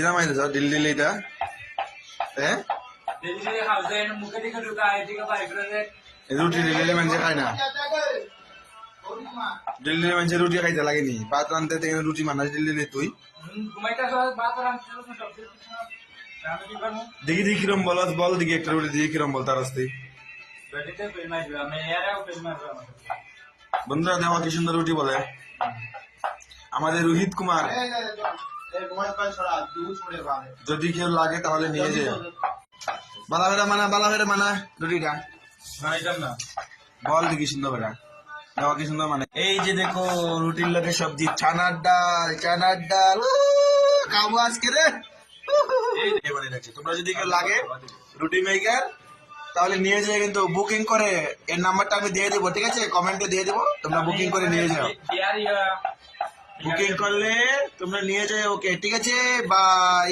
কিনা মাইরে যাও দিল্লি দিল্লি এটা হ্যাঁ রুটি দিল্লি মানুষ খায় না দিল্লির মানুষের রুটি খাইতে লাগেনি ভাত রানতে রুটি মানাস দিল্লি তুই দেখি দেখি কিরম বলস বল দেখি একটা রুটি দিয়ে কিরম বল তার আসতে বন্ধুরা দেওয়া কি সুন্দর রুটি বলে আমাদের রোহিত কুমার যদি কেউ লাগে তাহলে নিয়ে যে বালা মানা রুটিটা বল দেখি সুন্দর বেটা দেওয়া কি সুন্দর মানে এই যে দেখো রুটির লোকের সবজি চানার ডাল খাবো আজকে রে তোমরা যদি কেউ লাগে রুটি মেকার তাহলে নিয়ে যাও কিন্তু বুকিং করে এর নাম্বারটা আমি দিয়ে দেবো ঠিক আছে কমেন্টে দিয়ে দেবো তোমরা বুকিং করে নিয়ে যাও বুকিং করলে তোমরা নিয়ে যাও ওকে ঠিক আছে বাই।